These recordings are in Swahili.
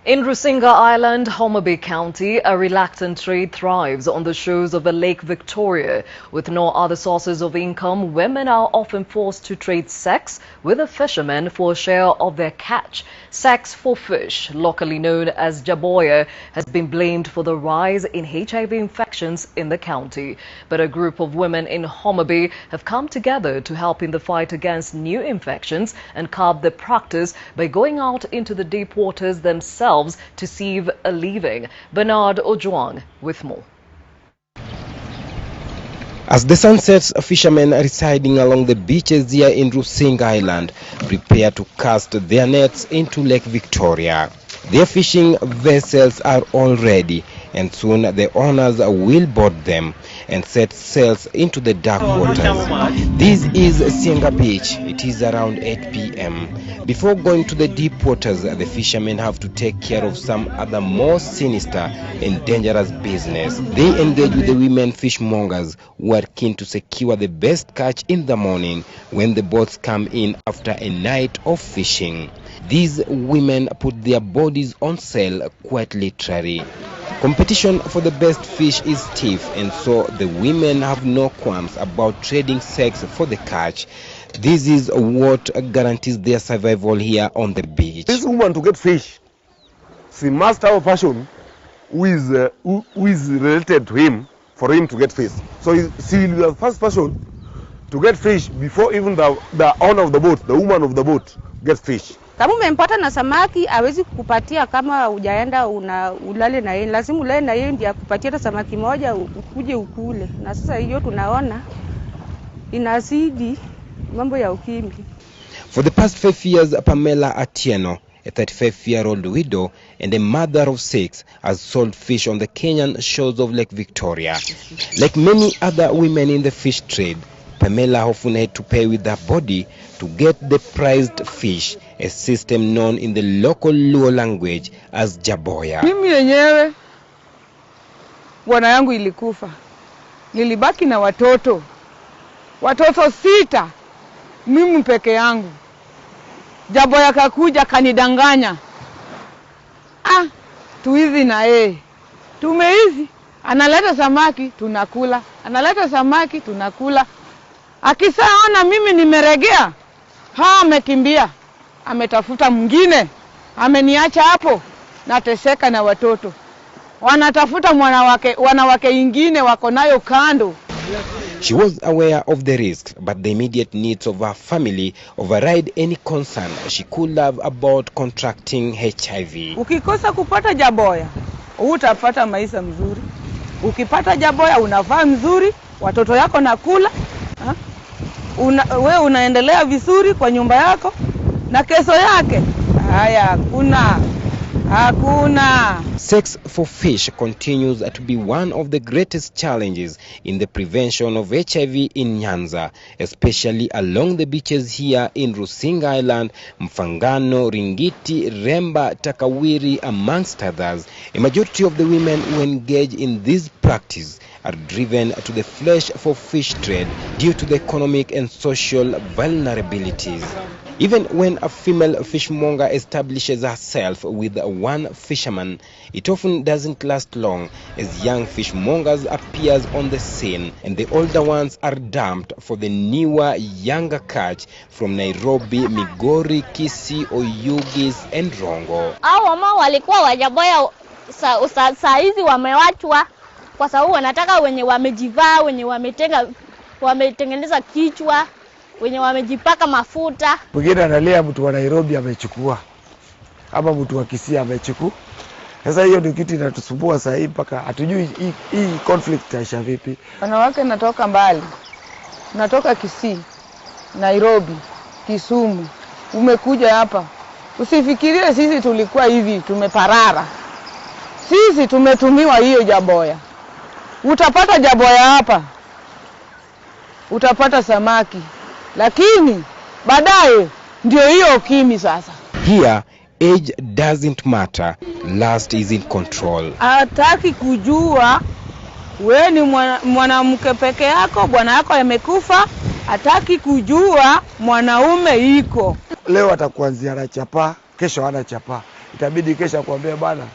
In Rusinga Island, Homabay County, a reluctant trade thrives on the shores of Lake Victoria. With no other sources of income, women are often forced to trade sex with the fishermen for a share of their catch. Sex for fish, locally known as Jaboya, has been blamed for the rise in HIV infections in the county. But a group of women in Homabay have come together to help in the fight against new infections and curb the practice by going out into the deep waters themselves to sieve a living. Bernard Ojwang with more. As the sun sets, fishermen residing along the beaches here in Rusinga Island prepare to cast their nets into Lake Victoria. Their fishing vessels are all ready, and soon the owners will board them and set sails into the dark waters. This is Rusinga Beach. It is around 8 p.m. Before going to the deep waters, the fishermen have to take care of some other more sinister and dangerous business. They engage with the women fishmongers who are keen to secure the best catch in the morning when the boats come in after a night of fishing. These women put their bodies on sale quite literally. Competition for the best fish is stiff, and so the women have no qualms about trading sex for the catch. This is what guarantees their survival here on the beach. This woman to get fish, she must have a person who is related to him for him to get fish. So she is the first person to get fish before even the owner of the boat, the woman of the boat, gets fish. Kama umempata na samaki hawezi kukupatia kama hujaenda ulale na yeye. Lazima ulale na yeye ndiye akupatie hata samaki moja ukuje ukule. Na sasa hiyo tunaona inazidi mambo ya ukimwi. For the past 5 years, Pamela Atieno, a 35-year-old widow and a mother of 6, has sold fish on the Kenyan shores of Lake Victoria. Like many other women in the fish trade, Pamela often had to pay with her body to get the prized fish, a system known in the local Luo language as Jaboya. Mimi yenyewe bwana yangu ilikufa. Nilibaki na watoto 6, mimi peke yangu. Jaboya kakuja kanidanganya. Tuizi na yeye. Tumeizi. Analeta samaki tunakula. Analeta samaki tunakula. Akisaona mimi nimeregea, amekimbia, ametafuta mwingine, ameniacha hapo, nateseka na watoto. Wanatafuta wanawake ingine wako nayo kando. She was aware of the risks, but the immediate needs of her family override any concern she could have about contracting HIV. Ukikosa kupata Jaboya, utapata maisha mzuri. Ukipata Jaboya unavaa mzuri, watoto yako nakula. Wewe unaendelea vizuri kwa nyumba yako na kesho yake hakuna. Sex for fish continues to be one of the greatest challenges in the prevention of HIV in Nyanza, especially along the beaches here in Rusinga Island, Mfangano, Ringiti, Remba, Takawiri, amongst others. A majority of the women who engage in this practice are driven to the flesh for fish trade due to the economic and social vulnerabilities. Even when a female fishmonger establishes herself with one fisherman, it often doesn't last long, as young fishmongers appears on the scene and the older ones are dumped for the newer, younger catch from Nairobi, Migori, Kisii, Oyugis and Rongo. Hao wamama walikuwa wajaboya saa hizi wamewachwa kwa sababu wanataka wenye wamejivaa, wenye wametengeneza kichwa, wenye wamejipaka mafuta. Mwingine analea mtu wa Nairobi amechukua, ama mtu wa Kisii amechukua. Sasa hiyo ndio kitu inatusumbua sasa hivi, mpaka hatujui hii conflict itaisha vipi. Wanawake natoka mbali. Natoka Kisii, Nairobi, Kisumu. Umekuja hapa. Usifikirie sisi tulikuwa hivi tumeparara. Sisi tumetumiwa hiyo Jaboya. Utapata Jaboya hapa. Utapata samaki. Lakini baadaye ndio hiyo ukimwi sasa. Here, age doesn't matter. Lust is in control. Hataki kujua wewe ni mwanamke peke yako, bwana yako amekufa. Hataki kujua mwanaume iko. Leo atakuanzia na chapa, kesho hana chapa. itabidi kesha kuambia bana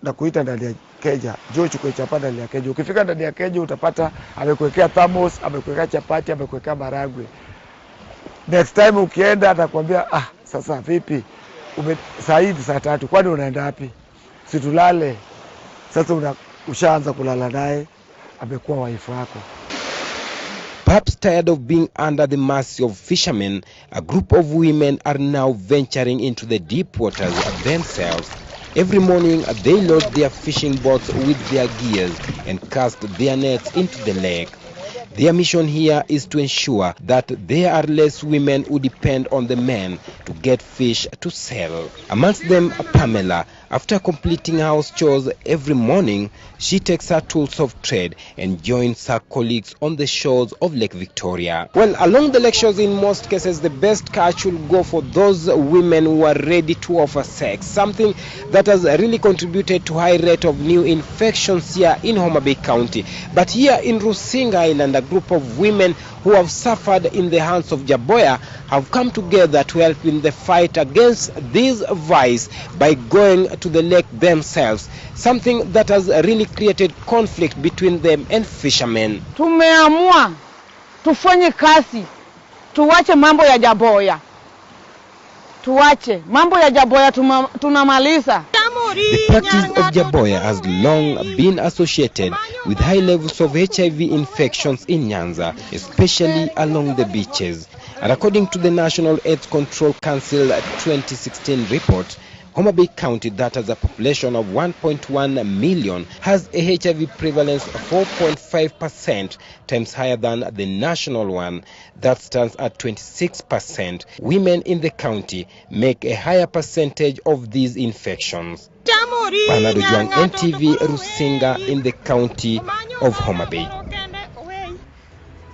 na kuita ndani ya keja, njoo chukue chapati ndani ya keja. Ukifika ndani ya keja utapata amekuwekea thermos, amekuwekea chapati, amekuwekea maragwe. Next time ukienda atakwambia sasa vipi? Saa hizi saa 3, kwani unaenda wapi? Si tulale. Sasa ushaanza kulala naye, amekuwa wife wako. Perhaps tired of being under the mercy of fishermen, a group of women are now venturing into the deep waters themselves. Every morning, they load their fishing boats with their gears and cast their nets into the lake. Their mission here is to ensure that there are less women who depend on the men to get fish to sell. Amongst them, Pamela. After completing house chores every morning, she takes her tools of trade and joins her colleagues on the shores of Lake Victoria. Well, along the lake shores, in most cases, the best catch will go for those women who are ready to offer sex, something that has really contributed to high rate of new infections here in Homabay County. But here in Rusinga Island, a group of women who have suffered in the hands of Jaboya have come together to help in the fight against this vice by going to the lake themselves, something that has really created conflict between them and fishermen. Tumeamua tufanye kazi, tuwache mambo ya Jaboya, tuwache mambo ya Jaboya, tunamaliza. The practice of Jaboya has long been associated with high levels of HIV infections in Nyanza, especially along the beaches. And according to the National AIDS Control Council 2016 report, Homabay County, that has a population of 1.1 million, has a HIV prevalence of 4.5%, times higher than the national one, that stands at 26%. Women in the county make a higher percentage of these infections. Ojwang, NTV, Rusinga, in the county of Homabay.